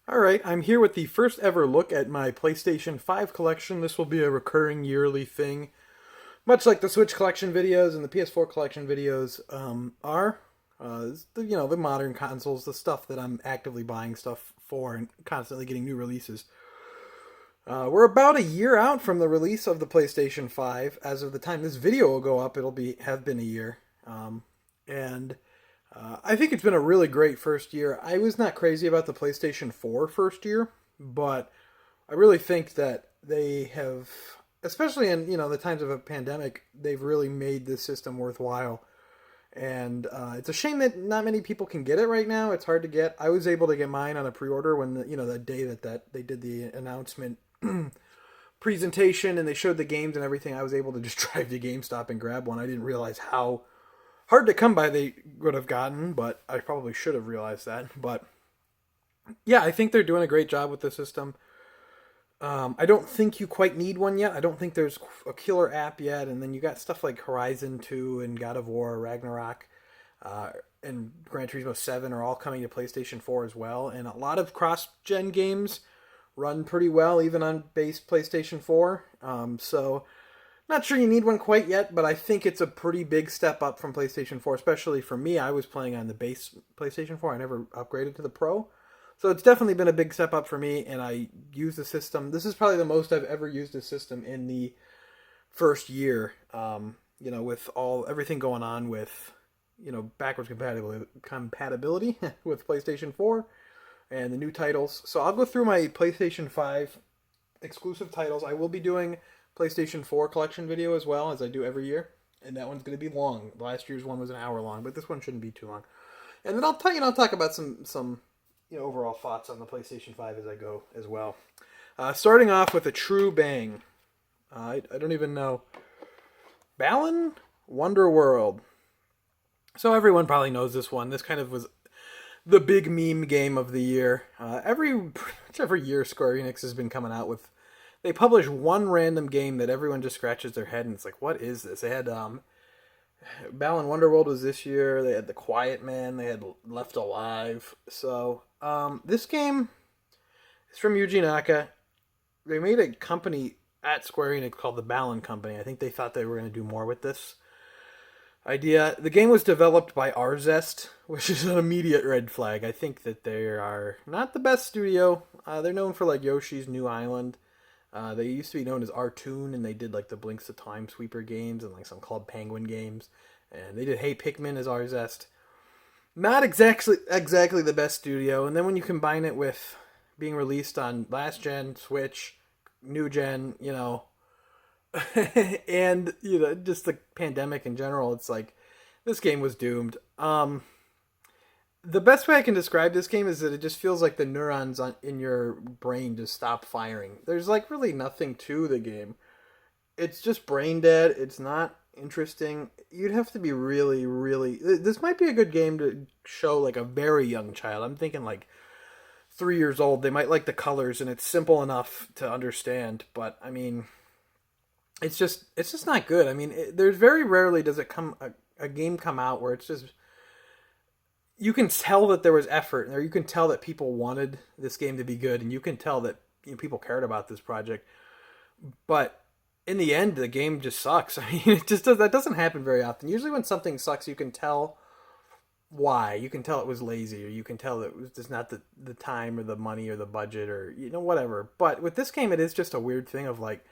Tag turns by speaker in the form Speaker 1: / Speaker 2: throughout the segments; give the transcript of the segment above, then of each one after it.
Speaker 1: Alright, I'm here with the first ever look at my PlayStation 5 collection. This will be a recurring yearly thing, much like the Switch collection videos and the PS4 collection videos are. The modern consoles, the stuff that I'm actively buying stuff for and constantly getting new releases. We're about a year out from the release of the PlayStation 5. As of the time this video will go up, have been a year. And I think it's been a really great first year. I was not crazy about the PlayStation 4 first year, but I really think that they have, especially in the times of a pandemic, they've really made this system worthwhile. And it's a shame that not many people can get it right now. It's hard to get. I was able to get mine on a pre-order when the day that they did the announcement presentation and they showed the games and everything. I was able to just drive to GameStop and grab one. I didn't realize how hard to come by they would have gotten, but I probably should have realized that. But yeah, I think they're doing a great job with the system. I don't think you quite need one yet. I don't think there's a killer app yet. And then you got stuff like Horizon 2 and God of War, Ragnarok, and Gran Turismo 7 are all coming to PlayStation 4 as well. And a lot of cross-gen games run pretty well, even on base PlayStation 4. So not sure you need one quite yet, but I think it's a pretty big step up from PlayStation 4, especially for me. I was playing on the base PlayStation 4. I never upgraded to the Pro. So it's definitely been a big step up for me, and I use the system. This is probably the most I've ever used the system in the first year, with everything going on with, backwards compatibility with PlayStation 4 and the new titles. So I'll go through my PlayStation 5 exclusive titles. I will be doing PlayStation 4 collection video as well, as I do every year, and that one's going to be long. Last year's one was an hour long, but this one shouldn't be too long. And then I'll talk about some overall thoughts on the PlayStation 5 as I go as well. Starting off with a true bang. I don't even know. Balan Wonderworld. So everyone probably knows this one. This kind of was the big meme game of the year. Every year Square Enix has been coming out with. They publish one random game that everyone just scratches their head and it's like, what is this? They had Balan Wonderworld was this year. They had The Quiet Man. They had Left Alive. So this game is from Yuji Naka. They made a company at Square Enix called the Balan Company. I think they thought they were going to do more with this idea. The game was developed by Arzest, which is an immediate red flag. I think that they are not the best studio. They're known for like Yoshi's New Island. They used to be known as Artoon, and they did like the Blinks of Time Sweeper games and like some Club Penguin games. And they did Hey Pikmin as Arzest. Not exactly the best studio. And then when you combine it with being released on last gen, Switch, new gen, and just the pandemic in general, it's like this game was doomed. The best way I can describe this game is that it just feels like the neurons in your brain just stop firing. There's like really nothing to the game. It's just brain dead. It's not interesting. You'd have to be really, really. This might be a good game to show like a very young child. I'm thinking like 3 years old. They might like the colors and it's simple enough to understand. But I mean, it's just not good. I mean, there's very rarely does it a game come out where it's just. You can tell that there was effort, or you can tell that people wanted this game to be good, and you can tell that people cared about this project. But in the end, the game just sucks. I mean, that doesn't happen very often. Usually, when something sucks, you can tell why. You can tell it was lazy, or you can tell that it was just not the time, or the money, or the budget, or whatever. But with this game, it is just a weird thing of like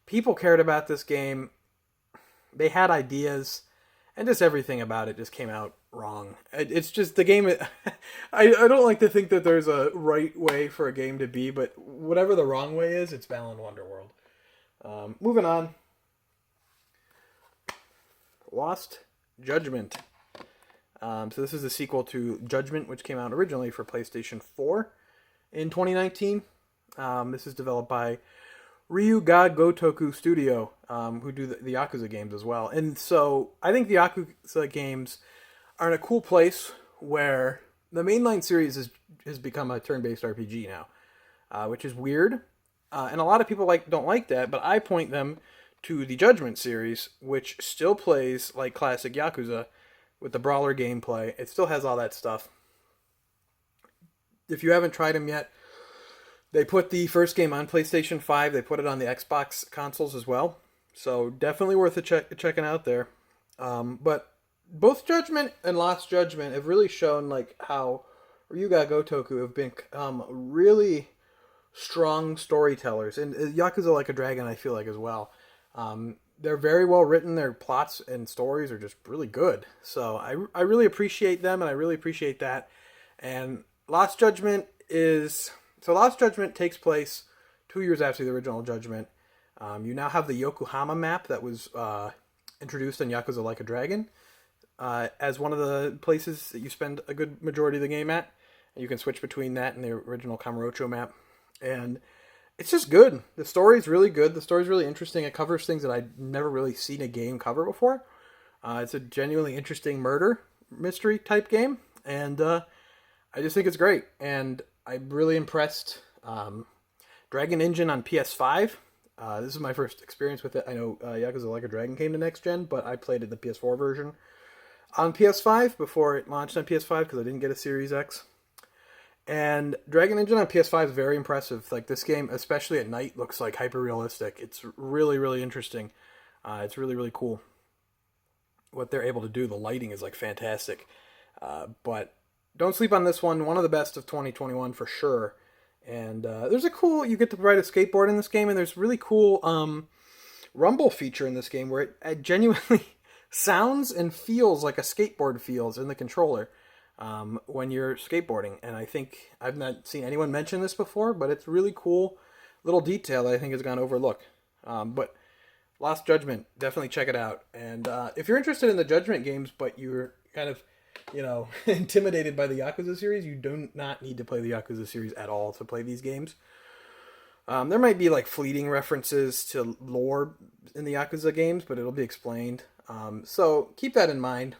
Speaker 1: people cared about this game. They had ideas, and just everything about it just came out wrong. It's just the game. I don't like to think that there's a right way for a game to be, but whatever the wrong way is, it's Balan Wonderworld. Moving on. Lost Judgment. So this is the sequel to Judgement, which came out originally for PlayStation 4 in 2019. This is developed by Ryu Ga Gotoku Studio, who do the Yakuza games as well. And so I think the Yakuza games are in a cool place where the mainline series has become a turn-based RPG now, which is weird. And a lot of people don't like that, but I point them to the Judgement series, which still plays like classic Yakuza with the brawler gameplay. It still has all that stuff. If you haven't tried them yet, They put the first game on PlayStation 5. They put it on the Xbox consoles as well. So definitely worth checking out there. But both Judgment and Lost Judgment have really shown like how Ryuga Gotoku have become really strong storytellers. And Yakuza Like a Dragon, I feel like, as well. They're very well written. Their plots and stories are just really good. So I really appreciate them, and I really appreciate that. And Lost Judgment takes place 2 years after the original Judgment. You now have the Yokohama map that was introduced in Yakuza Like a Dragon as one of the places that you spend a good majority of the game at. And you can switch between that and the original Kamurocho map. And it's just good. The story's really good. The story's really interesting. It covers things that I'd never really seen a game cover before. It's a genuinely interesting murder mystery type game. And I just think it's great. And I'm really impressed. Dragon Engine on PS5. This is my first experience with it. I know Yakuza Like a Dragon came to next gen, but I played it the PS4 version on PS5 before it launched on PS5 because I didn't get a Series X. And Dragon Engine on PS5 is very impressive. Like, this game, especially at night, looks like hyper-realistic. It's really, really interesting. It's really, really cool what they're able to do. The lighting is, like, fantastic. But don't sleep on this one. One of the best of 2021 for sure. And there's you get to ride a skateboard in this game, and there's really cool rumble feature in this game where it genuinely sounds and feels like a skateboard feels in the controller. When you're skateboarding. And I think I've not seen anyone mention this before, but it's really cool little detail that I think has gone overlooked. But Lost Judgment, definitely check it out. And if you're interested in the Judgment games, but you're kind of, intimidated by the Yakuza series, you do not need to play the Yakuza series at all to play these games. There might be like fleeting references to lore in the Yakuza games, but it'll be explained. So keep that in mind.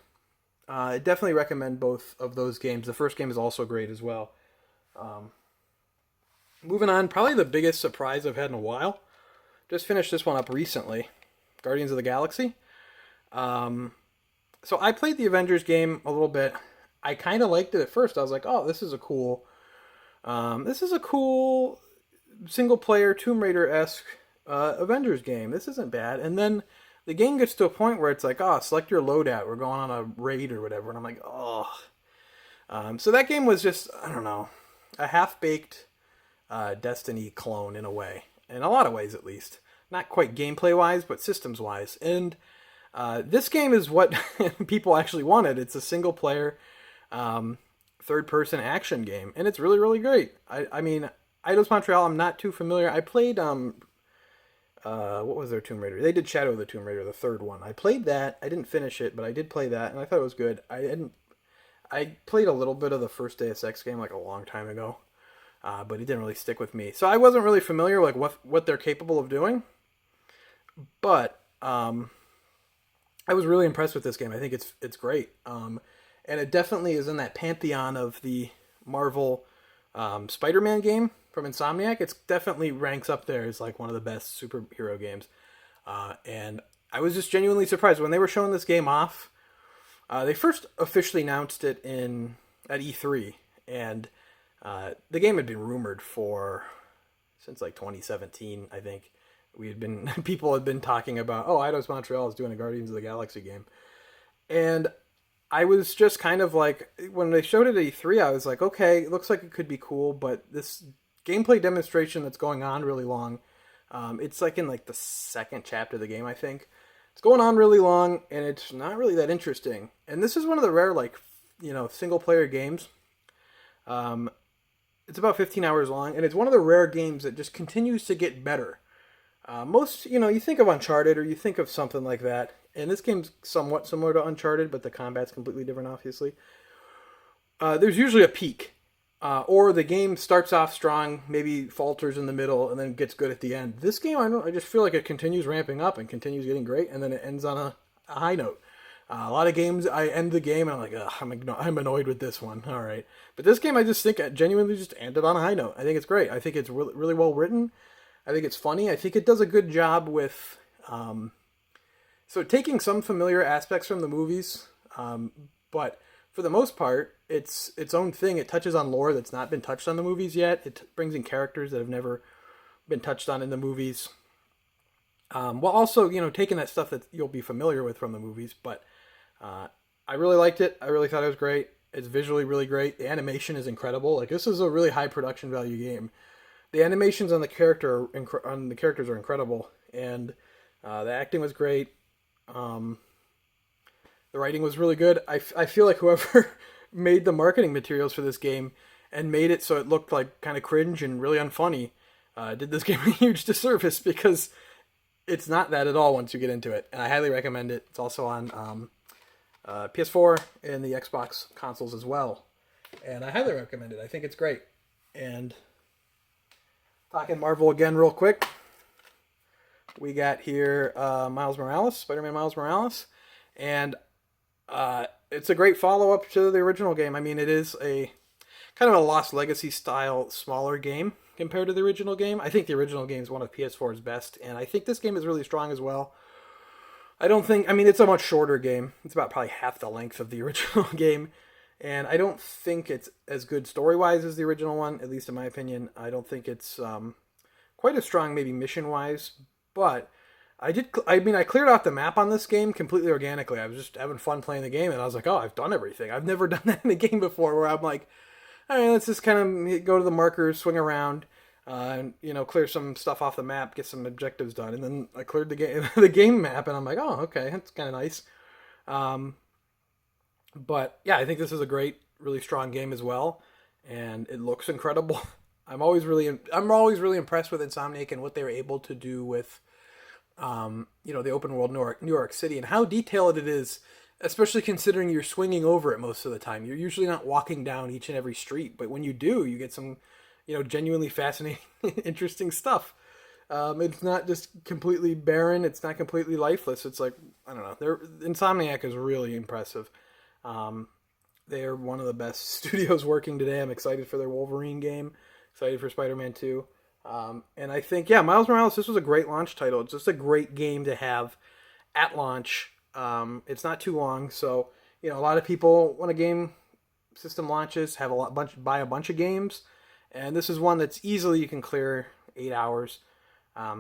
Speaker 1: I definitely recommend both of those games. The first game is also great as well. Moving on, probably the biggest surprise I've had in a while. Just finished this one up recently. Guardians of the Galaxy. So I played the Avengers game a little bit. I kind of liked it at first. I was like, oh, this is a cool single-player Tomb Raider-esque Avengers game. This isn't bad. And then the game gets to a point where it's like, oh, select your loadout. We're going on a raid or whatever. And I'm like, oh. So that game was just, I don't know, a half-baked Destiny clone in a way. In a lot of ways, at least. Not quite gameplay-wise, but systems-wise. And this game is what people actually wanted. It's a single-player, third-person action game. And it's really, really great. I mean, Eidos Montreal, I'm not too familiar. I played... what was their Tomb Raider? They did Shadow of the Tomb Raider, the third one. I played that. I didn't finish it, but I did play that, and I thought it was good. I played a little bit of the first Deus Ex game like a long time ago, but it didn't really stick with me. So I wasn't really familiar like what they're capable of doing. But I was really impressed with this game. I think it's great, and it definitely is in that pantheon of the Marvel SpiderMan game from Insomniac. It definitely ranks up there as like one of the best superhero games. And I was just genuinely surprised when they were showing this game off. They first officially announced it at E3, and the game had been rumored since like 2017, I think. People had been talking about, oh, Eidos Montreal is doing a Guardians of the Galaxy game. And I was just kind of like, when they showed it at E3, I was like, okay, it looks like it could be cool, but this gameplay demonstration that's going on really long, it's like in like the second chapter of the game, I think. It's going on really long, and it's not really that interesting. And this is one of the rare, like, single-player games. It's about 15 hours long, and it's one of the rare games that just continues to get better. Most, you think of Uncharted, or you think of something like that, and this game's somewhat similar to Uncharted, but the combat's completely different, obviously. There's usually a peak. Or the game starts off strong, maybe falters in the middle, and then gets good at the end. This game, I just feel like it continues ramping up and continues getting great, and then it ends on a high note. A lot of games, I end the game, and I'm like, I'm annoyed with this one. All right. But this game, I just think it genuinely just ended on a high note. I think it's great. I think it's really, really well written. I think it's funny. I think it does a good job with... taking some familiar aspects from the movies, but for the most part, it's its own thing. It touches on lore that's not been touched on the movies yet. It brings in characters that have never been touched on in the movies. While also, taking that stuff that you'll be familiar with from the movies. But I really liked it. I really thought it was great. It's visually really great. The animation is incredible. Like, this is a really high production value game. The animations on the characters are incredible, and the acting was great. The writing was really good. I feel like whoever made the marketing materials for this game and made it so it looked like kind of cringe and really unfunny did this game a huge disservice, because it's not that at all once you get into it. And I highly recommend it. It's also on PS4 and the Xbox consoles as well. And I highly recommend it. I think it's great. And talking Marvel again real quick, we got here Miles Morales, Spider-Man Miles Morales. And it's a great follow-up to the original game. I mean, it is a kind of a Lost Legacy style smaller game compared to the original game. I think the original game is one of PS4's best, and I think this game is really strong as well. It's a much shorter game. It's about probably half the length of the original game, and I don't think it's as good story-wise as the original one, at least in my opinion. I don't think it's quite as strong, maybe mission-wise, but I cleared out the map on this game completely organically. I was just having fun playing the game, and I was like, oh, I've done everything. I've never done that in a game before, where I'm like, all right, let's just kind of go to the markers, swing around, and clear some stuff off the map, get some objectives done. And then I cleared the game, the game map, and I'm like, oh, okay, that's kind of nice. But yeah, I think this is a great, really strong game as well, and it looks incredible. I'm always really impressed with Insomniac and what they were able to do with, the open world New York City, and how detailed it is. Especially considering you're swinging over it most of the time. You're usually not walking down each and every street, but when you do, you get some, genuinely fascinating, interesting stuff. It's not just completely barren. It's not completely lifeless. It's like, I don't know. Insomniac is really impressive. They are one of the best studios working today. I'm excited for their Wolverine game. Excited for Spider-Man 2. And I think, Miles Morales, this was a great launch title. It's just a great game to have at launch. It's not too long, so a lot of people, when a game system launches, buy a bunch of games, and this is one that's easily you can clear 8 hours,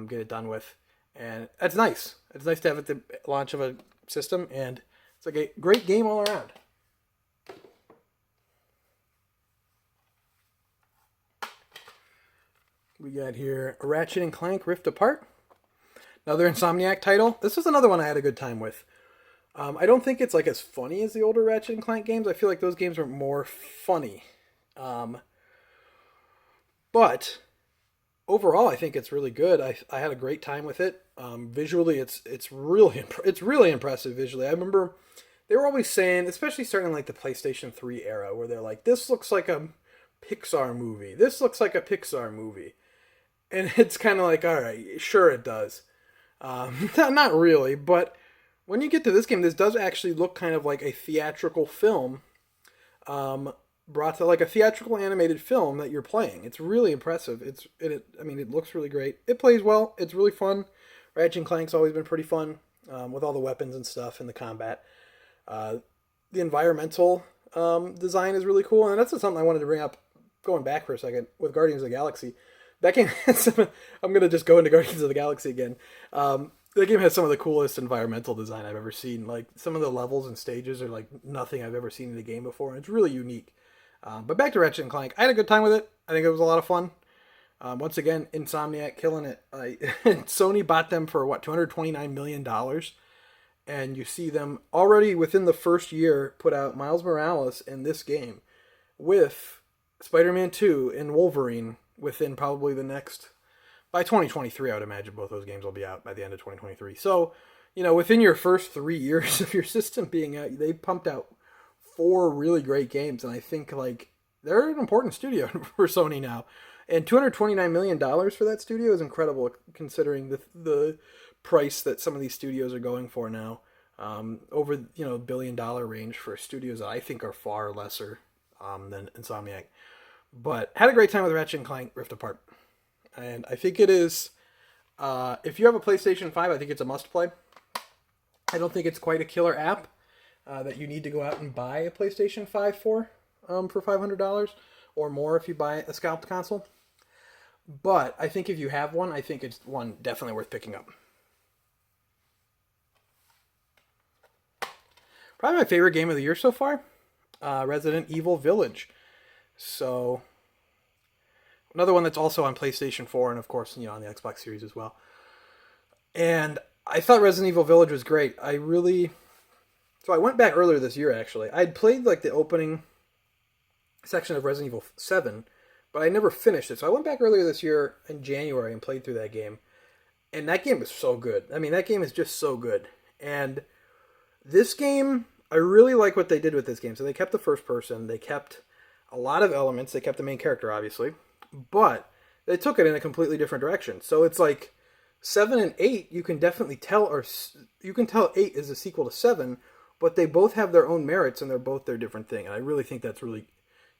Speaker 1: get it done with, and that's nice. It's nice to have it at the launch of a system, and it's like a great game all around. We got here Ratchet and Clank Rift Apart, another Insomniac title. This is another one I had a good time with. I don't think it's like as funny as the older Ratchet and Clank games. I feel like those games are more funny. But overall, I think it's really good. I had a great time with it. Visually, it's really impressive visually. I remember they were always saying, especially starting like the PlayStation 3 era, where they're like, this looks like a Pixar movie. This looks like a Pixar movie. And it's kind of like, all right, sure it does. Not really, but when you get to this game, this does actually look kind of like a theatrical film, brought to like a theatrical animated film that you're playing. It's really impressive. It looks really great. It plays well. It's really fun. Ratchet and Clank's always been pretty fun, with all the weapons and stuff and the combat. The environmental design is really cool, and that's something I wanted to bring up. Going back for a second with Guardians of the Galaxy, that game has I'm gonna just go into Guardians of the Galaxy again. The game has some of the coolest environmental design I've ever seen. Like, some of the levels and stages are like nothing I've ever seen in a game before, and it's really unique. But back to Ratchet and Clank, I had a good time with it. I think it was a lot of fun. Once again, Insomniac killing it. Sony bought them for $229 million, and you see them already within the first year put out Miles Morales in this game, with Spider-Man 2 and Wolverine within probably the next. By 2023, I would imagine both those games will be out by the end of 2023. So, within your first 3 years of your system being out, they pumped out 4 really great games. And I think, they're an important studio for Sony now. And $229 million for that studio is incredible, considering the price that some of these studios are going for now. Over, $1 billion range for studios that I think are far lesser than Insomniac. But had a great time with Ratchet and Clank Rift Apart. And I think it is, if you have a PlayStation 5, I think it's a must-play. I don't think it's quite a killer app that you need to go out and buy a PlayStation 5 for. for $500 or more if you buy a scalped console. But I think if you have one, I think it's one definitely worth picking up. Probably my favorite game of the year so far, Resident Evil Village. So another one that's also on PlayStation 4 and of course, on the Xbox Series as well. And I thought Resident Evil Village was great. So I went back earlier this year actually. I'd played like the opening section of Resident Evil 7, but I never finished it. So I went back earlier this year in January and played through that game. And that game is so good. I mean, that game is just so good. And this game, I really like what they did with this game. So they kept the first person. They kept a lot of elements. They kept the main character, obviously. But they took it in a completely different direction. So it's like 7 and 8, you can definitely tell, or you can tell 8 is a sequel to 7, but they both have their own merits and they're both their different thing. And I really think that's really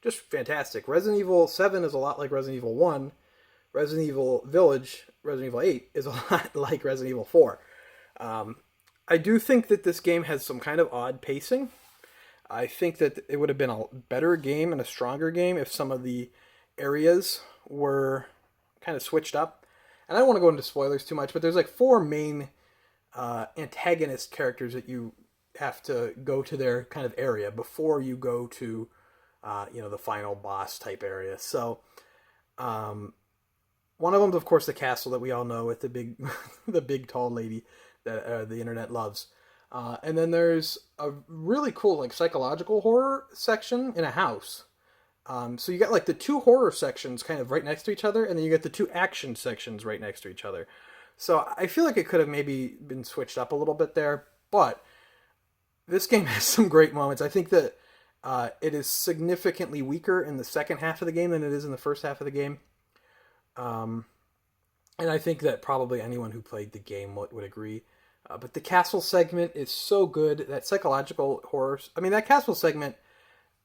Speaker 1: just fantastic. Resident Evil 7 is a lot like Resident Evil 1. Resident Evil Village, Resident Evil 8, is a lot like Resident Evil 4. I do think that this game has some kind of odd pacing. I think that it would have been a better game and a stronger game if some of the areas were kind of switched up. And I don't want to go into spoilers too much, but there's like 4 main antagonist characters that you have to go to their kind of area before you go to, the final boss type area. So, one of them, of course, the castle that we all know with the big, the big tall lady that the internet loves. And then there's a really cool like psychological horror section in a house. So you got like the 2 horror sections kind of right next to each other, and then you get the 2 action sections right next to each other. So I feel like it could have maybe been switched up a little bit there, but this game has some great moments. I think that it is significantly weaker in the second half of the game than it is in the first half of the game. And I think that probably anyone who played the game would agree. But the castle segment is so good. That psychological horror... I mean, that castle segment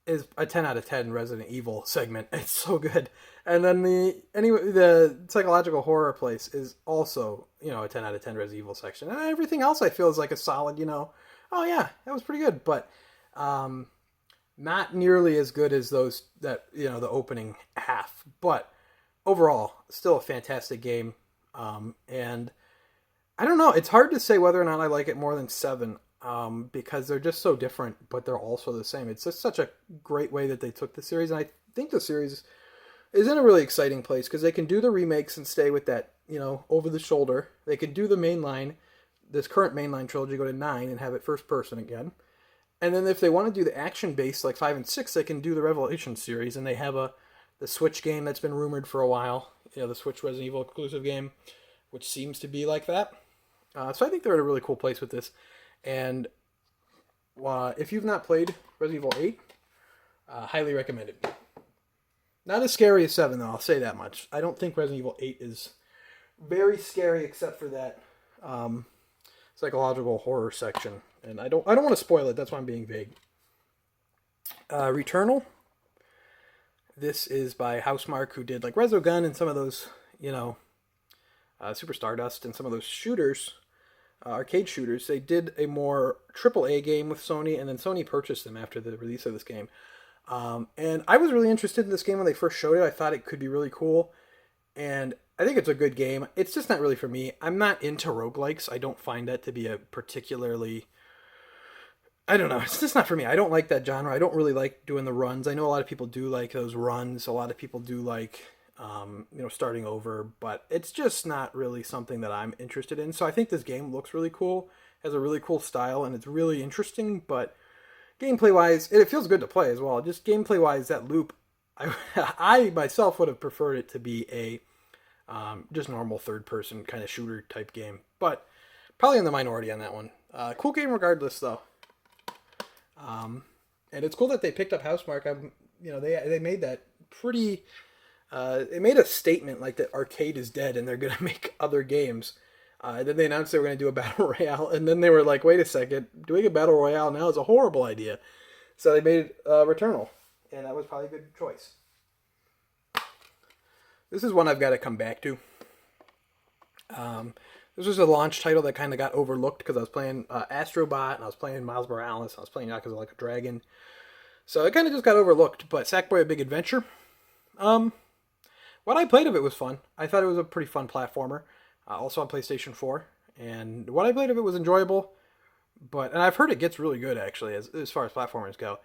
Speaker 1: is a 10 out of 10 Resident Evil segment. It's so good. And then the psychological horror place is also, a 10 out of 10 Resident Evil section. And everything else I feel is like a solid, oh yeah, that was pretty good. But not nearly as good as those that, the opening half. But overall, still a fantastic game. And I don't know. It's hard to say whether or not I like it more than 7 because they're just so different, but they're also the same. It's just such a great way that they took the series. And I think the series is in a really exciting place because they can do the remakes and stay with that, over the shoulder. They can do the mainline, this current mainline trilogy, go to 9 and have it first person again. And then if they want to do the action-based like 5 and 6, they can do the Revelation series. And they have the Switch game that's been rumored for a while. The Switch Resident Evil exclusive game, which seems to be like that. So I think they're in a really cool place with this. And if you've not played Resident Evil 8, highly recommended. Not as scary as 7, though, I'll say that much. I don't think Resident Evil 8 is very scary except for that psychological horror section. And I don't want to spoil it, that's why I'm being vague. Returnal. This is by Housemarque, who did like Resogun and some of those, Super Stardust and some of those shooters, arcade shooters. They did a more AAA game with Sony, and then Sony purchased them after the release of this game. And I was really interested in this game when they first showed it. I thought it could be really cool, and I think it's a good game. It's just not really for me. I'm not into roguelikes. I don't find that to be a particularly... I don't know. It's just not for me. I don't like that genre. I don't really like doing the runs. I know a lot of people do like those runs. A lot of people do like, starting over. But it's just not really something that I'm interested in. So I think this game looks really cool. Has a really cool style. And it's really interesting. But gameplay-wise, it feels good to play as well. Just gameplay-wise, that loop, I myself would have preferred it to be a just normal third-person kind of shooter type game. But probably in the minority on that one. Cool game regardless, though. And it's cool that they picked up Housemarque. They made that pretty. They made a statement like that arcade is dead and they're gonna make other games. Then they announced they were gonna do a battle royale, and then they were like, "Wait a second, doing a battle royale now is a horrible idea." So they made Returnal, and that was probably a good choice. This is one I've got to come back to. This was a launch title that kind of got overlooked because I was playing Astrobot, and I was playing Miles Morales, and I was playing Yakuza Like a Dragon. So it kind of just got overlooked. But Sackboy: A Big Adventure, um, what I played of it was fun. I thought it was a pretty fun platformer, also on PlayStation 4. And what I played of it was enjoyable. And I've heard it gets really good actually as far as platformers go.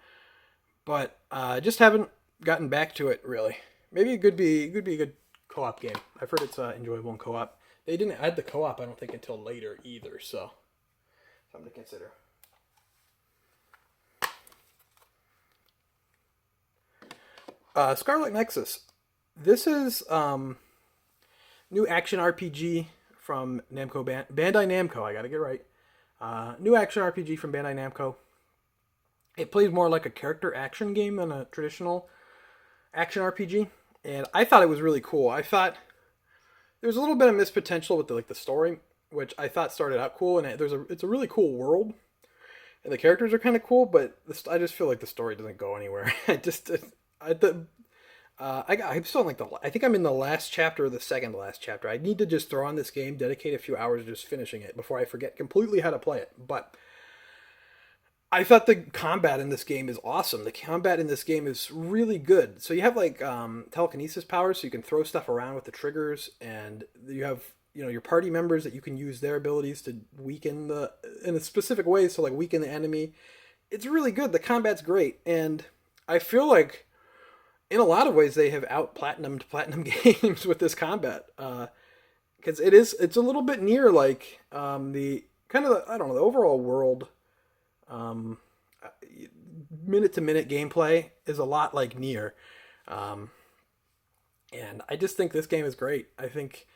Speaker 1: But just haven't gotten back to it really. Maybe it could be a good co-op game. I've heard it's enjoyable in co-op. They didn't add the co-op, I don't think, until later either. So something to consider. Scarlet Nexus. This is new action RPG from Bandai Namco. I gotta get it right. New action RPG from Bandai Namco. It plays more like a character action game than a traditional action RPG, and I thought it was really cool. I thought there was a little bit of missed potential with the story, which I thought started out cool, and it's a really cool world, and the characters are kind of cool, but I just feel like the story doesn't go anywhere. I'm still in I think I'm in the last chapter or the second to last chapter. I need to just throw on this game, dedicate a few hours to just finishing it before I forget completely how to play it. But I thought the combat in this game is awesome. The combat in this game is really good. So you have telekinesis powers, so you can throw stuff around with the triggers, and you have your party members that you can use their abilities to weaken in a specific way, so weaken the enemy. It's really good. The combat's great, and I feel like in a lot of ways they have out-platinumed platinum games with this combat, because it's a little bit near the kind of I don't know, the overall world. Minute to minute gameplay is a lot like Nier, and I just think this game is great. I think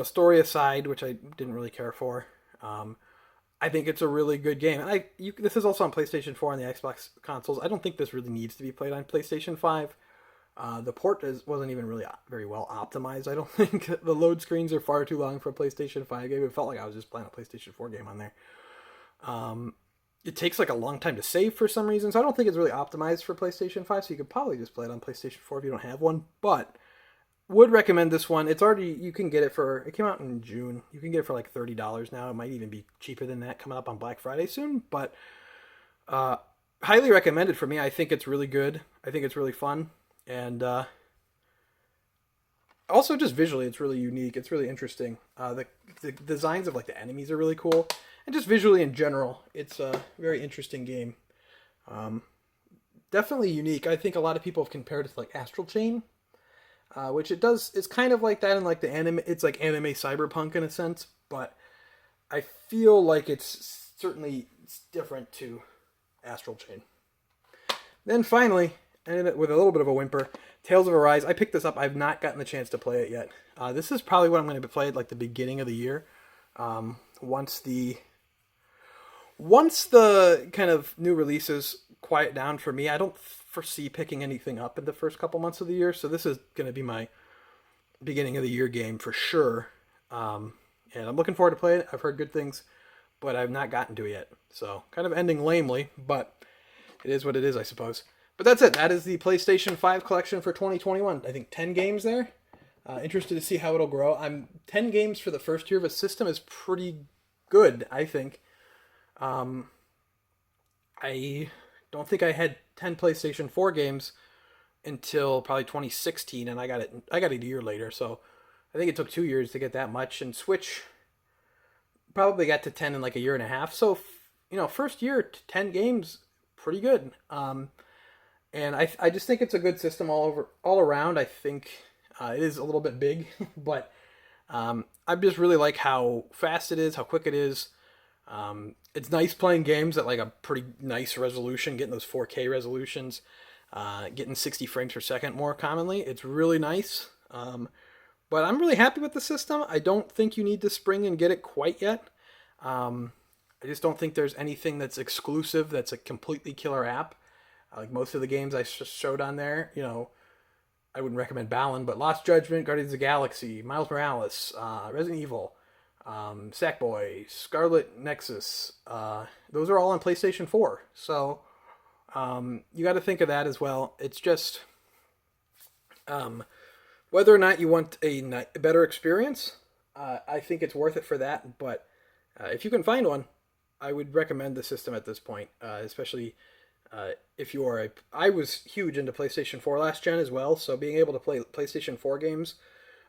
Speaker 1: story aside, which I didn't really care for, I think it's a really good game. And this is also on PlayStation 4 and the Xbox consoles. I don't think this really needs to be played on PlayStation 5. The port wasn't even really very well optimized. I don't think the load screens are far too long for a PlayStation 5 game. It felt like I was just playing a PlayStation 4 game on there. It takes a long time to save for some reason, so I don't think it's really optimized for PlayStation 5, so you could probably just play it on PlayStation 4 if you don't have one, but would recommend this one. You can get it it came out in June. You can get it for $30 now. It might even be cheaper than that coming up on Black Friday soon, but highly recommended for me. I think it's really good. I think it's really fun, and also just visually it's really unique. It's really interesting. The designs of the enemies are really cool. And just visually in general, it's a very interesting game. Definitely unique. I think a lot of people have compared it to Astral Chain, which it does. It's kind of like that in the anime. It's like anime cyberpunk in a sense, but I feel like it's certainly different to Astral Chain. Then finally, and with a little bit of a whimper, Tales of Arise. I picked this up. I've not gotten the chance to play it yet. This is probably what I'm going to play at the beginning of the year. Once the kind of new releases quiet down for me, I don't foresee picking anything up in the first couple months of the year. So this is going to be my beginning of the year game for sure. And I'm looking forward to playing it. I've heard good things, but I've not gotten to it yet. So kind of ending lamely, but it is what it is, I suppose. But that's it. That is the PlayStation 5 collection for 2021. I think 10 games there. Interested to see how it'll grow. 10 games for the first year of a system is pretty good, I think. I don't think I had 10 PlayStation 4 games until probably 2016, and I got it a year later, so I think it took 2 years to get that much, and Switch probably got to 10 in a year and a half, so, first year to 10 games, pretty good, and I just think it's a good system all around. I think it is a little bit big, but I just really like how fast it is, how quick it is. It's nice playing games at a pretty nice resolution, getting those 4K resolutions, getting 60 frames per second more commonly. It's really nice. But I'm really happy with the system. I don't think you need to spring and get it quite yet. I just don't think there's anything that's exclusive that's a completely killer app. Most of the games I showed on there, I wouldn't recommend Balan, but Lost Judgment, Guardians of the Galaxy, Miles Morales, Resident Evil, Sackboy, Scarlet Nexus, those are all on PlayStation 4. So you got to think of that as well. It's just whether or not you want a better experience, I think it's worth it for that. But if you can find one, I would recommend the system at this point, especially If you are I was huge into PlayStation 4 last gen as well, so being able to play PlayStation 4 games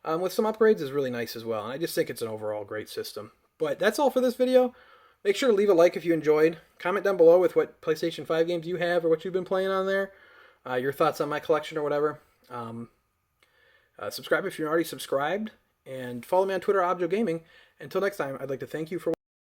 Speaker 1: with some upgrades is really nice as well, and I just think it's an overall great system. But that's all for this video. Make sure to leave a like if you enjoyed. Comment down below with what PlayStation 5 games you have or what you've been playing on there. Your thoughts on my collection or whatever. Subscribe if you're already subscribed. And follow me on Twitter, Objo Gaming. Until next time, I'd like to thank you for